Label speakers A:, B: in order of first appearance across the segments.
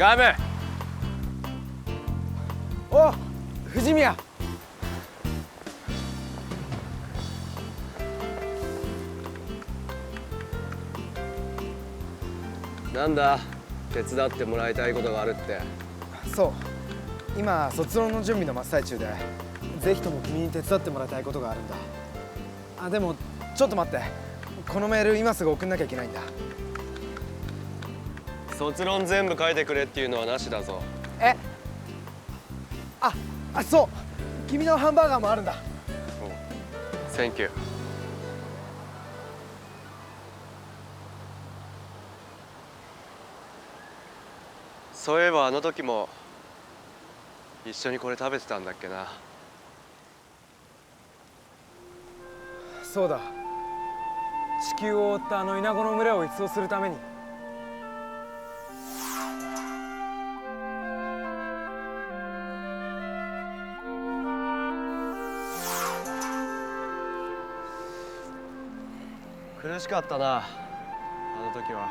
A: ガム。
B: お、藤宮。
A: なんだ、手伝ってもらいたいことがあるって。
B: そう、今卒論の準備の真っ最中で、ぜひとも君に手伝ってもらいたいことがあるんだ。あ、でもちょっと待って、このメール今すぐ送んなきゃいけないんだ。
A: 卒論全部書いてくれっていうのはなしだぞ。
B: え、そう、君のハンバーガーもあるんだ。
A: センキュー。そういえばあの時も一緒にこれ食べてたんだっけな。
B: そうだ、地球を覆ったあのイナゴの群れを一掃するために。
A: 苦しかったな、あの時は。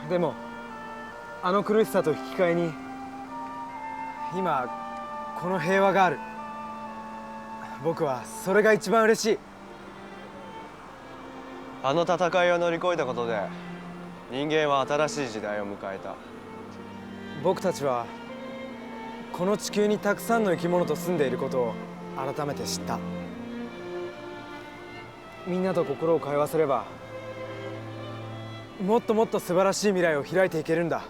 B: でもあの苦しさと引き換えに今この平和がある。僕はそれが一番嬉しい。
A: あの戦いを乗り越えたことで人間は新しい時代を迎えた。
B: 僕たちはこの地球にたくさんの生き物と住んでいることを改めて知った。みんなと心を通わせればもっともっと素晴らしい未来を開いていけるんだ。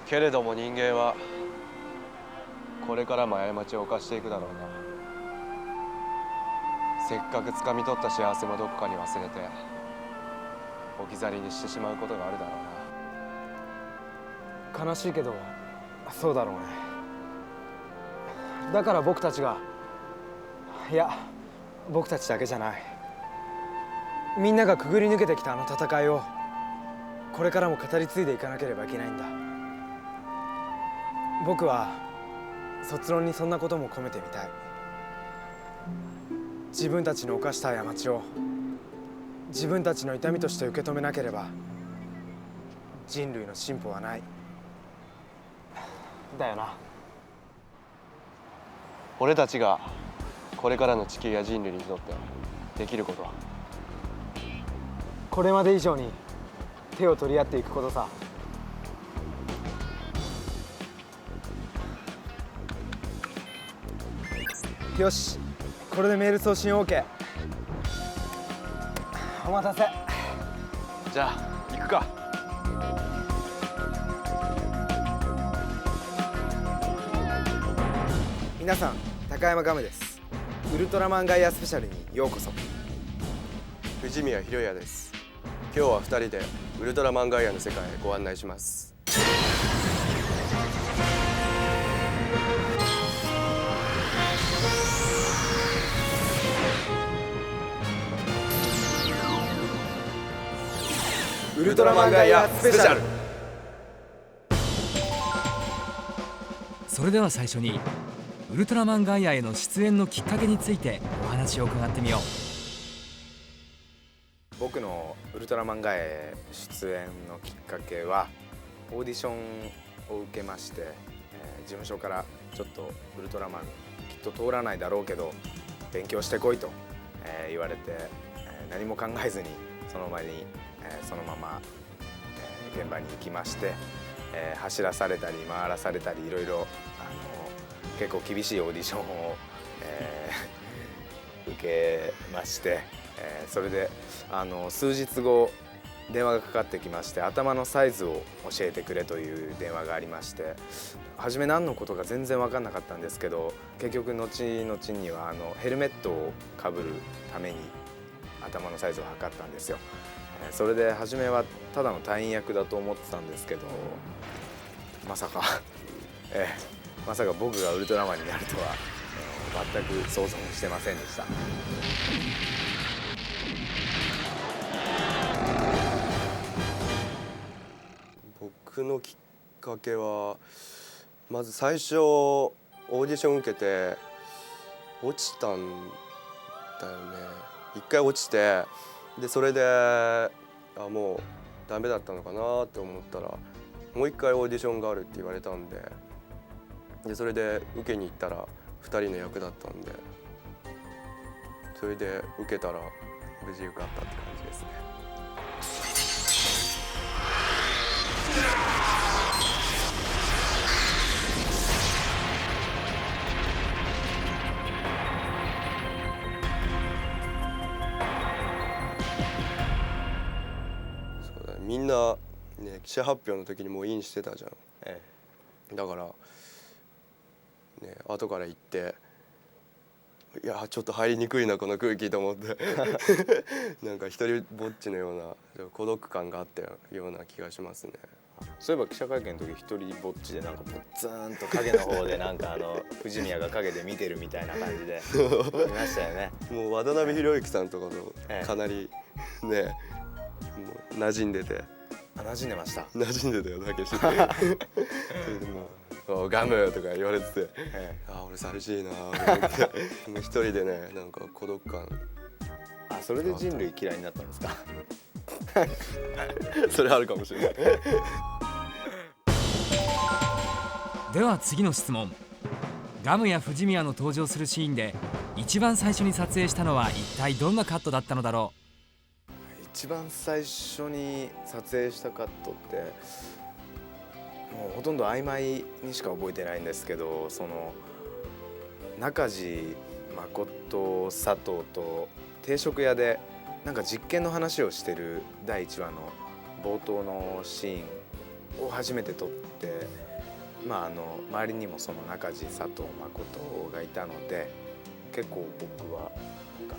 A: けれども人間はこれからも過ちを犯していくだろうな。せっかく掴み取った幸せもどこかに忘れて置き去りにしてしまうことがあるだろうな。
B: 悲しいけどそうだろうね。だから僕たちが、いや僕たちだけじゃない、みんながくぐり抜けてきたあの戦いをこれからも語り継いでいかなければいけないんだ。僕は卒論にそんなことも込めてみたい。自分たちの犯した過ちを自分たちの痛みとして受け止めなければ人類の進歩はない。だよな。
A: 俺たちがこれからの地球や人類にとってできることは、
B: これまで以上に手を取り合っていくことさ。よし、これでメール送信 OK。 お待たせ。
A: じゃあ行くか。
B: 皆さん、高山ガムです。ウルトラマンガイアスペシャルにようこそ。
A: 藤宮博也です。今日は2人でウルトラマンガイアの世界へご案内します。
B: ウルトラマンガイアスペシャル。
C: それでは最初にウルトラマンガイアへの出演のきっかけについてお話を伺ってみよう。
B: 僕のウルトラマンガイアへ出演のきっかけはオーディションを受けまして、事務所からちょっとウルトラマンきっと通らないだろうけど勉強してこいと、言われて、何も考えずにその場に、そのまま、現場に行きまして、走らされたり回らされたりいろいろ結構厳しいオーディションを、受けまして、それで数日後電話がかかってきまして、頭のサイズを教えてくれという電話がありまして、初め何のことか全然分かんなかったんですけど、結局後々にはヘルメットをかぶるために頭のサイズを測ったんですよ。それで初めはただの隊員役だと思ってたんですけど、まさかまさか僕がウルトラマンになるとは、全く想像もしてませんでした。
A: 僕のきっかけはまず最初オーディション受けて落ちたんだよね。一回落ちて、でそれでもうダメだったのかなって思ったらもう一回オーディションがあるって言われたんで、それで受けに行ったら2人の役だったんで、それで受けたら無事受かったって感じですね。そうだね、みんな、ね、記者発表の時にもうインしてたじゃん。だからね、後から行っていやちょっと入りにくいなこの空気と思ってなんか一人ぼっちのような孤独感があったような気がしますね。
B: そういえば記者会見の時一人ぼっちでなんかポツンと影の方でなんか藤宮が影で見てるみたいな感じでいましたよね。
A: もう渡辺裕之さんとかとかなりね、もう馴染んでて。
B: 馴染んでました。
A: 馴染んでたよだけしてそれでもうガムとか言われてて、俺寂しいなと思ってもう一人でねなんか孤独感。
B: それで人類嫌いになったんですか
A: それあるかもしれない。
C: では次の質問。ガムや藤宮の登場するシーンで一番最初に撮影したのは一体どんなカットだったのだろう。
B: 一番最初に撮影したカットってもうほとんど曖昧にしか覚えてないんですけど、その中地誠佐藤と定食屋でなんか実験の話をしてる第1話の冒頭のシーンを初めて撮って、周りにもその中地佐藤誠がいたので結構僕はなんか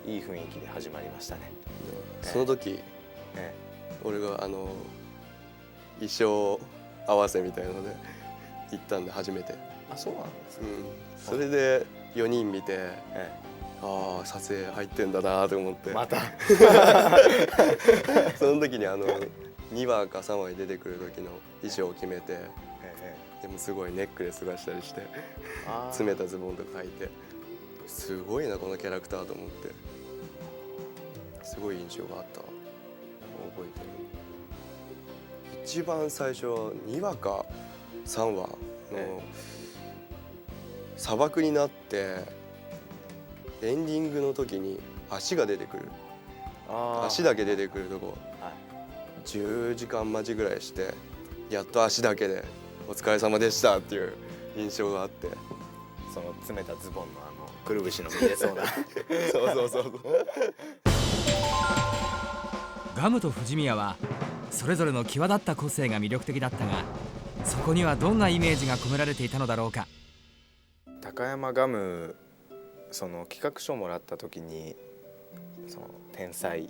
B: いい雰囲気で始まりましたね。
A: その時、俺が衣装合わせみたいなので行ったんで初めて。
B: そうなんですか。
A: それで4人見て、撮影入ってんだなと思って。
B: また
A: その時に2話か3話に出てくる時の衣装を決めて、でもすごいネックレスがしたりして詰めたズボンとか履いて、すごいなこのキャラクターと思って、すごい印象があった。覚えてる。一番最初2話か3話の砂漠になってエンディングの時に足が出てくる、足だけ出てくるとこ、10時間待ちぐらいしてやっと足だけでお疲れ様でしたっていう印象があって、
B: その詰めたズボンのくるぶしの見えそうな
A: そう
C: ガムと藤宮はそれぞれの際立った個性が魅力的だったが、そこにはどんなイメージが込められていたのだろうか。
B: 高山ガム、その企画書をもらった時にその天才っ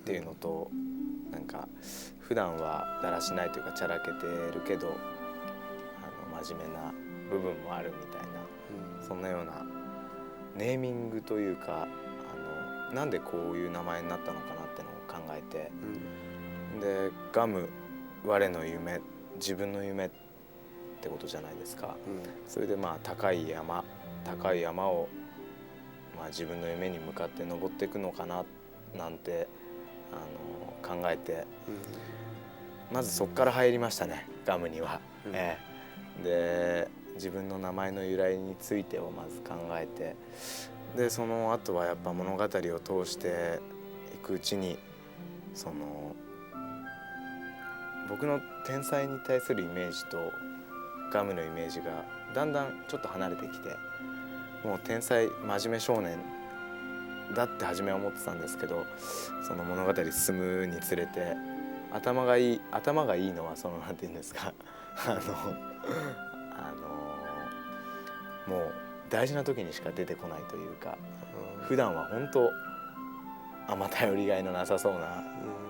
B: ていうのと、なんか普段はだらしないというかチャラけてるけど真面目な部分もあるみたいな、そんなようなネーミングというかなんでこういう名前になったのかなってのを考えて、でガム我の夢自分の夢ってことじゃないですか。それで高い山を自分の夢に向かって登っていくのかななんて考えて、まずそこから入りましたね、ガムには。で自分の名前の由来についてをまず考えて、でその後はやっぱ物語を通していくうちにその僕の天才に対するイメージとガムのイメージがだんだんちょっと離れてきて、もう天才真面目少年だって初めは思ってたんですけど、その物語進むにつれて頭がいいのはそのなんていうんですかもう大事な時にしか出てこないというか、普段は本当頼りがいのなさそうな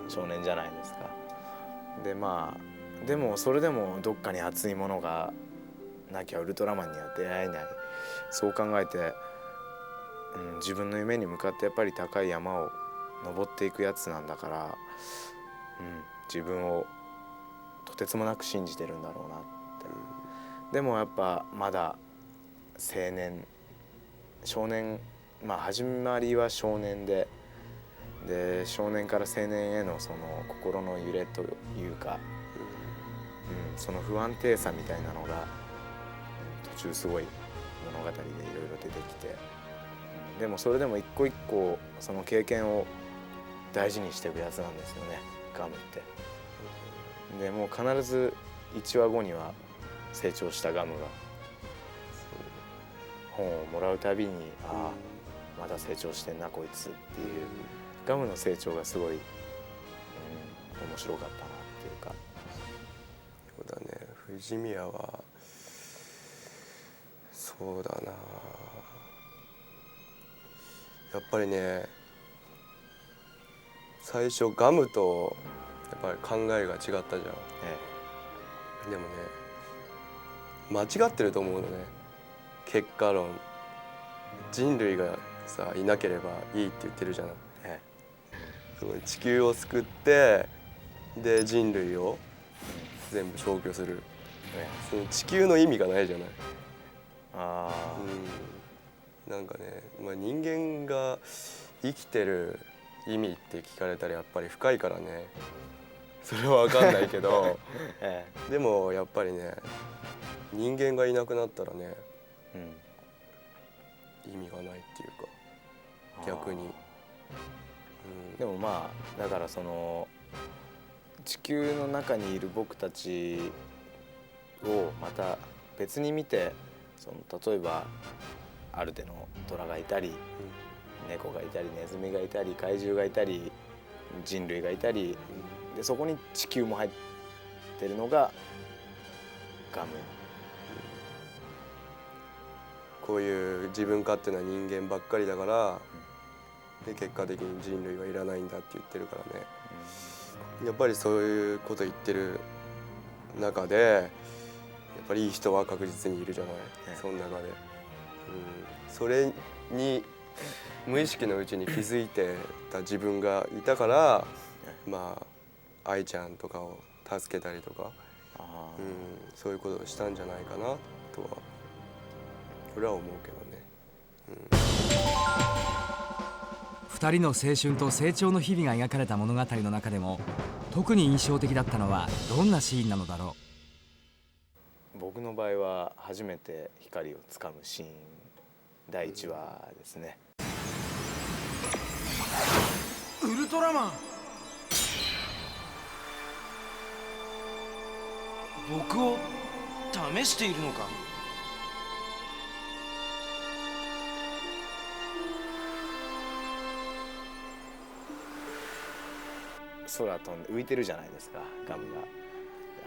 B: 少年じゃないですか。ででもそれでもどっかに熱いものがなきゃウルトラマンには出会えない、そう考えて、自分の夢に向かってやっぱり高い山を登っていくやつなんだから、自分をとてつもなく信じてるんだろうなって。でもやっぱまだ少年、始まりは少年でで少年から青年へのその心の揺れというか、その不安定さみたいなのが途中すごい物語でいろいろ出てきて、でもそれでも一個一個その経験を大事にしていくやつなんですよね、ガムって。でもう必ず1話後には成長したガムが本をもらうたびに、ああまだ成長してんなこいつっていうガムの成長がすごい、面白かったなっていうか。
A: そうだね、藤宮はそうだな、やっぱりね、最初ガムとやっぱり考えが違ったじゃん。でもね、間違ってると思うのね、結果論。人類がさいなければいいって言ってるじゃない。その地球を救ってで人類を全部消去する、その地球の意味がないじゃない。なんかね、人間が生きてる意味って聞かれたらやっぱり深いからね、それは分かんないけど、でもやっぱりね、人間がいなくなったらね、意味がないっていうか、逆に。
B: でもまあだからその地球の中にいる僕たちをまた別に見て、その例えばアルテの虎がいたり、猫がいたり、ネズミがいたり、怪獣がいたり、人類がいたり、でそこに地球も入ってるのがガム。
A: こういう自分勝手な人間ばっかりだから、で結果的に人類はいらないんだって言ってるからね、やっぱりそういうこと言ってる中でやっぱりいい人は確実にいるじゃない、その中で、それに無意識のうちに気づいてた自分がいたから、まあ愛ちゃんとかを助けたりとか、そういうことをしたんじゃないかなとは俺は思うけどね。
C: 2人の青春と成長の日々が描かれた物語の中でも特に印象的だったのはどんなシーンなのだろ
B: う。僕の場合は初めて光をつかむシーン、第1話ですね。
D: ウルトラマン、僕を試しているのか。
B: 空飛んで浮いてるじゃないですか、ガムが。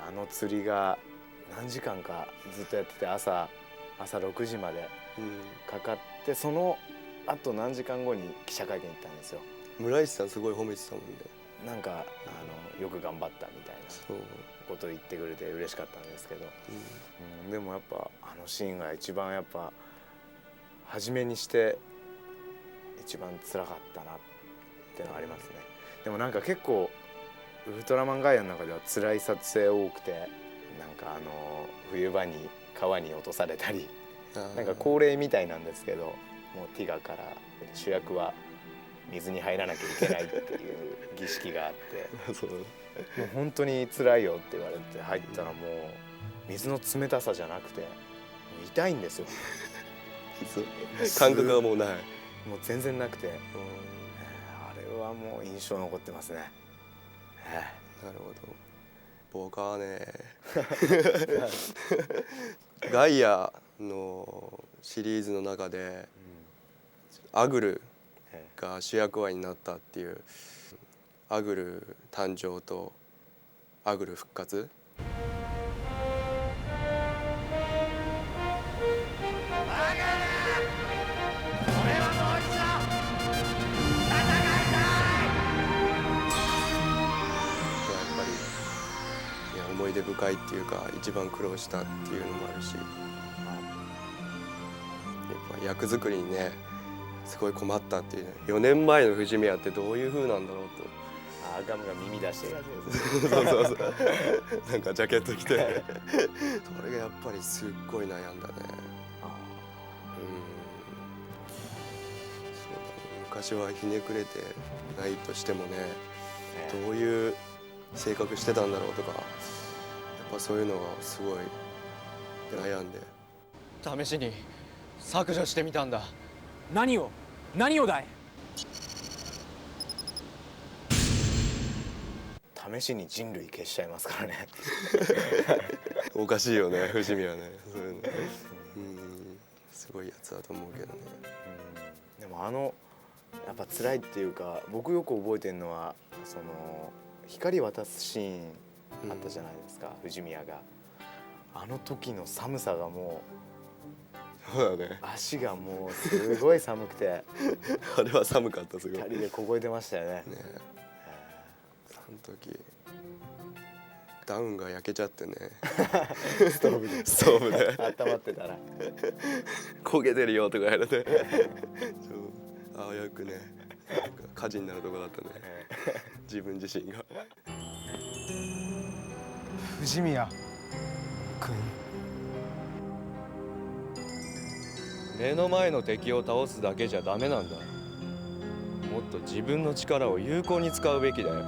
B: あの釣りが何時間かずっとやってて、朝6時までかかって、そのあと何時間後に記者会見行ったんですよ。
A: 村石さんすごい褒めてたもんね。
B: なんかよく頑張ったみたいなことを言ってくれて嬉しかったんですけど、でもやっぱあのシーンが一番やっぱ初めにして一番辛かったなってのはありますね。でもなんか結構ウルトラマンガイアの中では辛い撮影多くて、なんか冬場に川に落とされたり、なんか恒例みたいなんですけど、もうティガから主役は水に入らなきゃいけないっていう儀式があってもう本当に辛いよって言われて入ったら、もう水の冷たさじゃなくて痛いんですよ。
A: 感覚がもうない、
B: もう全然なくて、あれはもう印象残ってますね。
A: なるほど。僕はねガイアのシリーズの中で、アグルが主役割になったっていう、アグル誕生とアグル復活、思い出深いっていうか一番苦労したっていうのもあるし、やっぱ役作りにねすごい困ったっていうね。4年前の藤宮ってどういう風なんだろうと。
B: ガムが耳出してるやつ
A: です。そうなんかジャケット着てそれがやっぱりすっごい悩んだね。そうだね、昔はひねくれてないとしてもね、どういう性格してたんだろうとか、やっぱそういうのがすごい悩んで。
E: 試しに削除してみたんだ。
F: 何をだい？
B: 試しに人類消しちゃいますからね。
A: おかしいよね、藤宮ね。そういうのすごいやつだと思うけどね。
B: でもやっぱ辛いっていうか、僕よく覚えてるのはその光渡すシーンあったじゃないですか、藤宮が。あの時の寒さがも
A: そうだね。
B: う足がもうすごい寒くて
A: あれは寒かった、すごい。
B: 二人で凍えてましたよね。
A: ね、その時ダウンが焼けちゃってね。
B: ストーブで温まってたら
A: 焦げてるよとか言われて、危うくね、火事になるとこだったね。自分自身が。
F: 藤宮君。
E: 目の前の敵を倒すだけじゃダメなんだ。もっと自分の力を有効に使うべきだよ。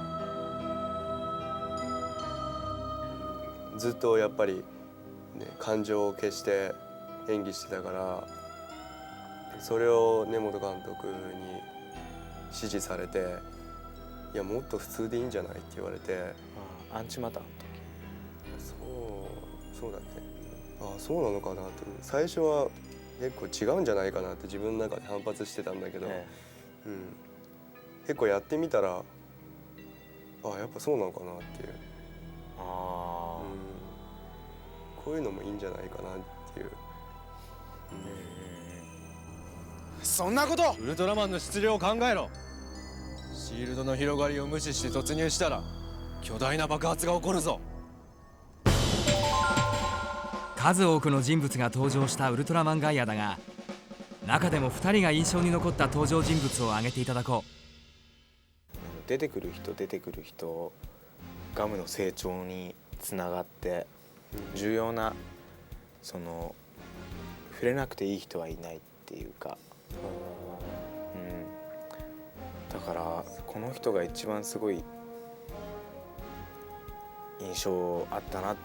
A: ずっとやっぱり、ね、感情を消して演技してたから、それを根本監督に指示されて、いやもっと普通でいいんじゃないって言われて。
B: アンチマターの
A: そうだね。そうなのかなって。最初は結構違うんじゃないかなって自分の中で反発してたんだけど、結構やってみたら、やっぱそうなのかなっていう。こういうのもいいんじゃないかなっていう。
E: そんなこと！ウルトラマンの質量を考えろ。シールドの広がりを無視して突入したら巨大な爆発が起こるぞ。
C: 数多くの人物が登場したウルトラマンガイアだが、中でも2人が印象に残った登場人物を挙げていただこう。
B: 出てくる人ガムの成長につながって重要な、その触れなくていい人はいないっていうか、だからこの人が一番すごい印象あったなっ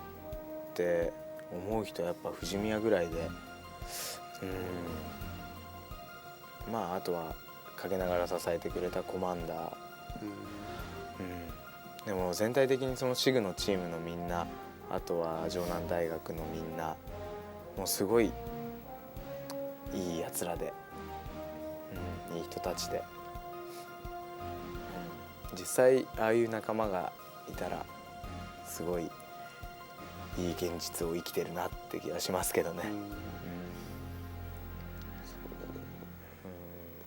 B: て思う人はやっぱ藤宮ぐらいで、あとは陰ながら支えてくれたコマンダー、でも全体的にそのシグのチームのみんな、あとは城南大学のみんな、もうすごいいいやつらで、いい人たちで、実際ああいう仲間がいたらすごいいい現実を生きてるなって気がしますけどね。
A: そうだね。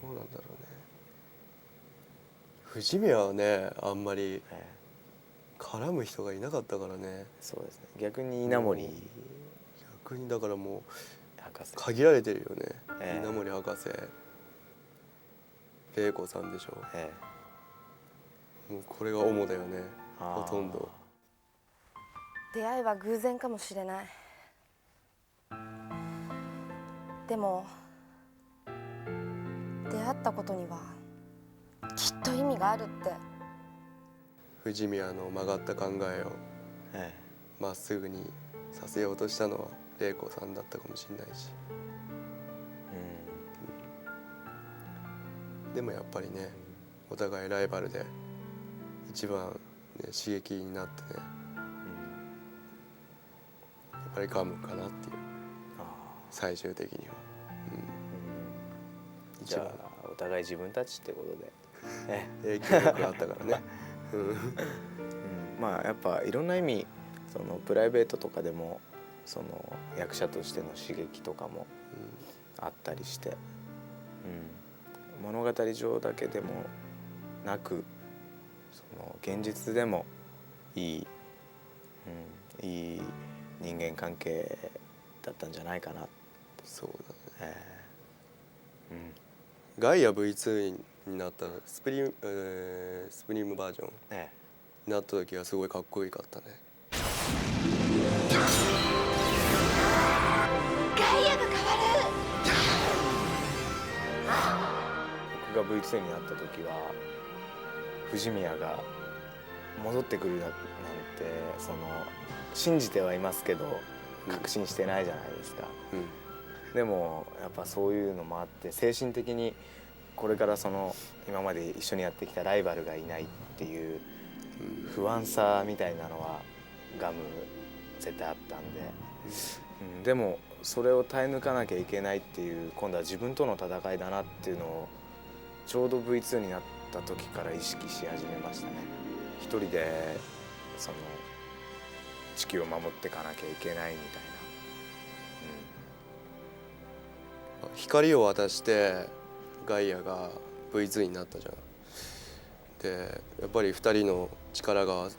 A: どうなんだろうね。藤宮はね、あんまり絡む人がいなかったからね。
B: そうですね。逆に稲森、
A: 逆にだからもう
B: 博士
A: 限られてるよね。稲森博士、玲子さんでしょ。もうこれが主だよね。ほとんど。
G: 出会いは偶然かもしれない。でも出会ったことにはきっと意味があるって。
A: 藤宮の曲がった考えをまっすぐにさせようとしたのは玲子さんだったかもしれないし、でもやっぱりね、お互いライバルで一番、ね、刺激になってね、やっぱりガムかなっていう、最終的には。
B: じゃあお互い自分たちってことで
A: 影響力があったからね。
B: やっぱいろんな意味、そのプライベートとかでもその役者としての刺激とかもあったりして、物語上だけでもなく、その現実でもいい人間関係だったんじゃないかな。
A: そうだね。ガイア V2 になったスプリームバージョンになった時はすごいかっこよかったね。
G: ガイアが変わる。
B: 僕が V2 になった時は藤宮が戻ってくるなんてその信じてはいますけど確信してないじゃないですか。でもやっぱそういうのもあって精神的にこれからその今まで一緒にやってきたライバルがいないっていう不安さみたいなのはガム絶対あったんで、でもそれを耐え抜かなきゃいけないっていう今度は自分との戦いだなっていうのをちょうど V2 になった時から意識し始めましたね。一人でその地球を守っていかなきゃいけないみたいな、
A: 光を渡してガイアが V2 になったじゃん。でやっぱり2人の力が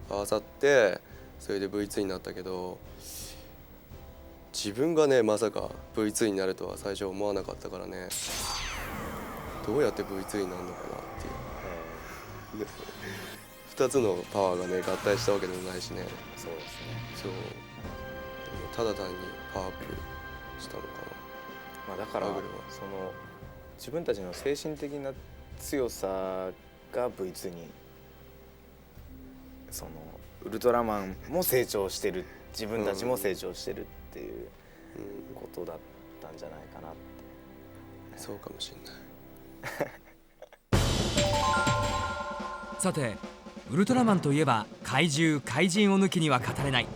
A: 合わさってそれで V2 になったけど、自分がねまさか V2 になるとは最初思わなかったからね。どうやって V2 になるのかなっていう、2つのパワーがね合体したわけでもないしね。
B: そうですね。
A: そうただ単にパワーアップしたのか
B: まあだから
A: バグルは
B: その自分たちの精神的な強さが V2 にそのウルトラマンも成長してる、自分たちも成長してるっていうことだったんじゃないかなって、
A: そうかもしれない。
C: さてウルトラマンといえば怪獣怪人を抜きには語れない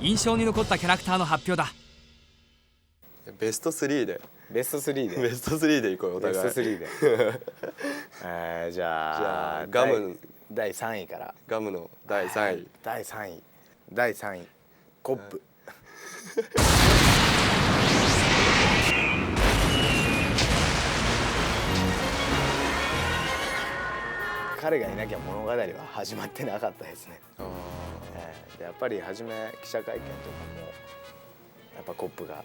C: 印象に残ったキャラクターの発表だ。
A: ベスト3で
B: ベスト3で
A: ベスト3でいこうよお互い。
B: ベスト3でじゃあ
A: ガム
B: 第3位から
A: ガムの第3位、
B: 第3位コップ、彼がいなきゃ物語は始まってなかったですね。でやっぱり初め記者会見とかもやっぱコップが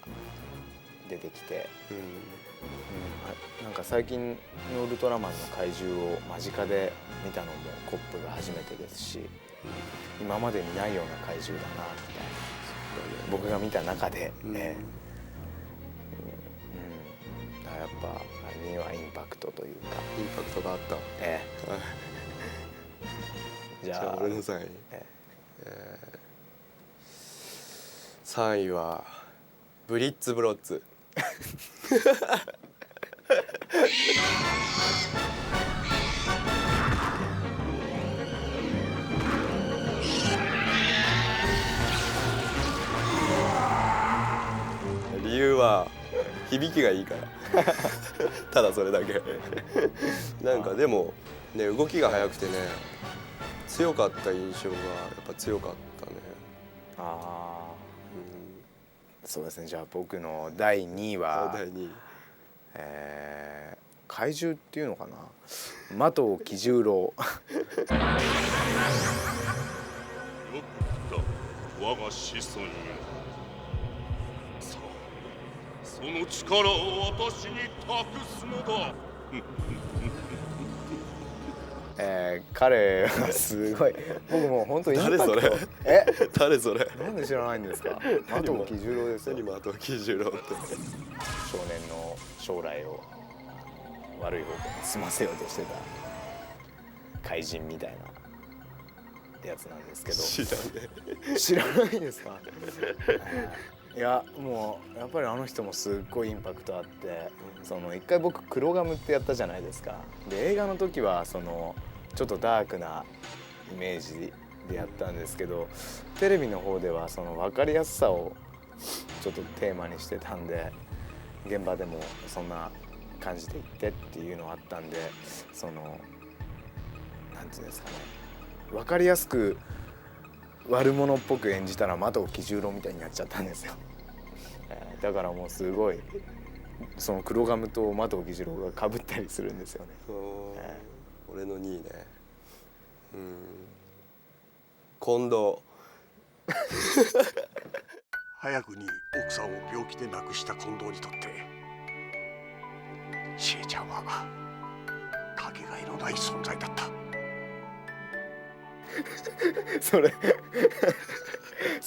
B: 出てきて、なんか最近のウルトラマンの怪獣を間近で見たのもコップが初めてですし、今までにないような怪獣だなみたいな、僕が見た中で、だからやっぱあれにはインパクトというか
A: インパクトがあった。
B: じゃあ
A: 俺の3位、3位はブリッツブロッツ。理由は響きがいいからただそれだけなんかでもね動きが速くてね強かった印象がやっぱ強かったね。
B: そうですね。じゃあ僕の第2位は
A: 第2位、
B: 怪獣っていうのかな、マトウキジュウロウ。
H: よく来た我が子孫よ。さあその力を私に託すのだ。
B: 彼はすごい、僕もう本当にインパクト。
A: 誰それ誰それ。
B: なんで知らないんですか。マトウキジュウロウですよ。
A: 何マトウキジュウロウって。
B: 少年の将来を悪い方向に進ませようとしてた怪人みたいなやつなんですけど。知らないですか。いやもうやっぱりあの人もすっごいインパクトあって、その一回僕黒ガムってやったじゃないですか。で映画の時はそのちょっとダークなイメージでやったんですけど、テレビの方ではその分かりやすさをちょっとテーマにしてたんで、現場でもそんな感じで言ってっていうのがあったんで、そのなんていうんですかね、分かりやすく悪者っぽく演じたらマトウキジュウロウみたいになっちゃったんですよ。だからもうすごいその黒ガムとマトウキジュウロウがかぶったりするんですよね。
A: 俺の2位ね。近藤。
I: 早くに奥さんを病気で亡くした近藤にとってしえちゃんはかけがえのない存在だった。
B: それ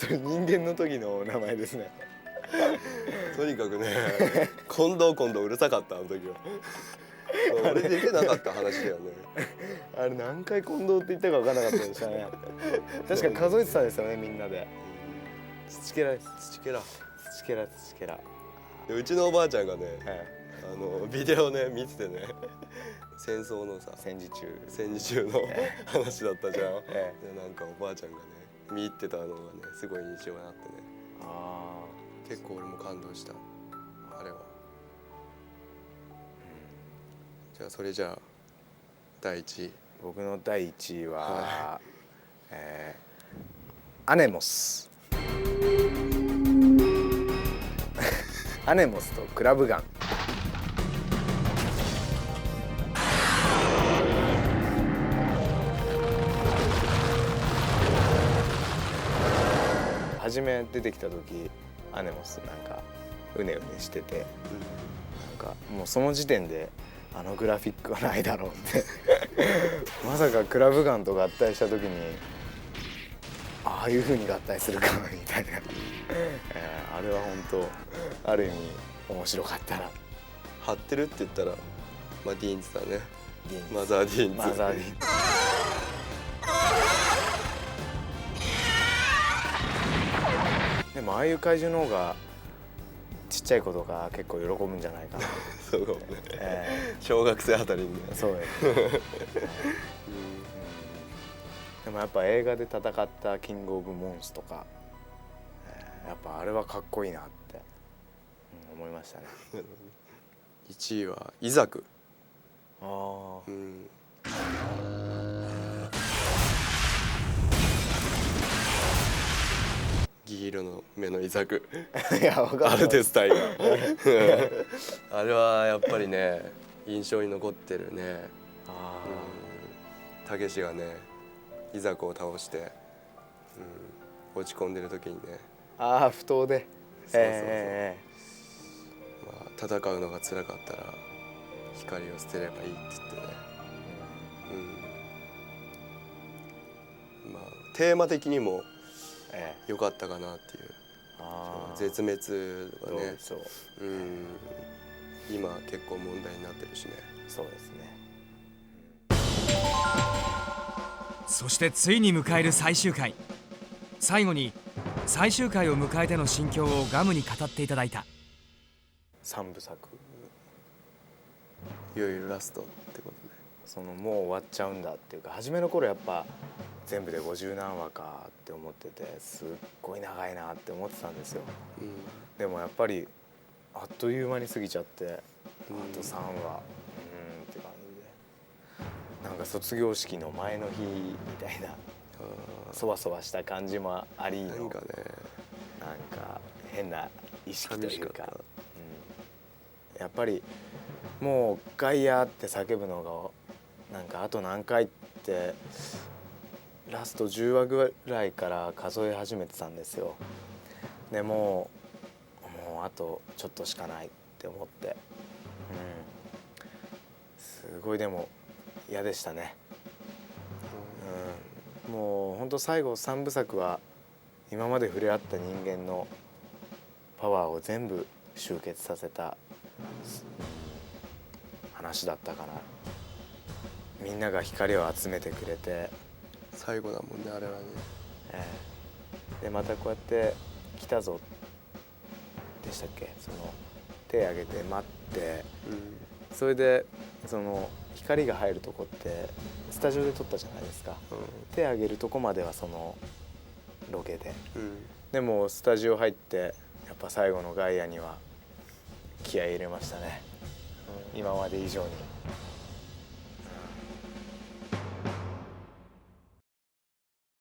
B: 人間の時の名前ですね。
A: とにかくね近藤うるさかったあの時は。俺出てなかった話だよね。
B: あれ何回近藤って言ったか分からなかったでしたね。確かに数えてたんですよね、みんなで。土けらです。
A: 土けら。
B: 土けら土けら。
A: でうちのおばあちゃんがね、
B: はい、
A: ビデオね見ててね、戦争のさ
B: 戦時中
A: の話だったじゃん。
B: え
A: でなんかおばあちゃんがね見入ってたのがねすごい印象になってね。
B: あ
A: 結構俺も感動したあれは。じゃあそれじゃあ第1位。
B: 僕の第1位は、
A: は
B: アネモス。アネモスとクラブガン。初め出てきた時アネモスなんかうねうねしてて、なんかもうその時点であのグラフィックはないだろうってまさかクラブガンと合体した時にああいう風に合体するかみたいな、あれは本当ある意味面白かったな。
A: 張ってるって言ったら、まあ、ディーンズだね。
B: ディーンズ
A: マザーディーンズ。
B: マザーディーンズ。でもああいう怪獣の方がちっちゃい子とか結構喜ぶんじゃないかな。
A: そうかもね、小学生あたりにね。
B: そうです、でもやっぱ映画で戦ったキングオブモンスとか、やっぱあれはかっこいいなって、思いましたね。
A: 1位はイザク。
B: ああ、
A: 銀色の目のイザク。
B: いや分かんない。
A: アルテスタイガー。あれはやっぱりね印象に残ってるね。たけしがねイザクを倒して、落ち込んでる時にね。
B: ああ不当で。
A: そうそうそう。まあ戦うのが辛かったら光を捨てればいいって言ってね。まあテーマ的にも良かったかなっていう。絶滅はね、今結構問題になってるしね。
B: そうですね。
C: そしてついに迎える最終回。最後に最終回を迎えての心境をガムに語っていただいた。
B: 3部作。
A: いよいよラストってことね。
B: そのもう終わっちゃうんだっていうか、初めの頃やっぱ全部で50何話かって思ってて、すっごい長いなって思ってたんですよ。でもやっぱりあっという間に過ぎちゃって、あと3話って感じで、なんか卒業式の前の日みたいなそわそわした感じもありの、なんか変な意識というか、やっぱりもうガイアって叫ぶのがなんかあと何回ってラスト10話ぐらいから数え始めてたんですよ。でもうあとちょっとしかないって思って、すごいでも嫌でしたね。もうほんと最後3部作は今まで触れ合った人間のパワーを全部集結させた話だったかな。みんなが光を集めてくれて、
A: 最後だもんねあれはね。
B: でまたこうやって来たぞでしたっけ、その手挙げて待って、それでその光が入るとこってスタジオで撮ったじゃないですか。手挙げるとこまではそのロケで、でもスタジオ入ってやっぱ最後のガイアには気合い入れましたね、今まで以上に。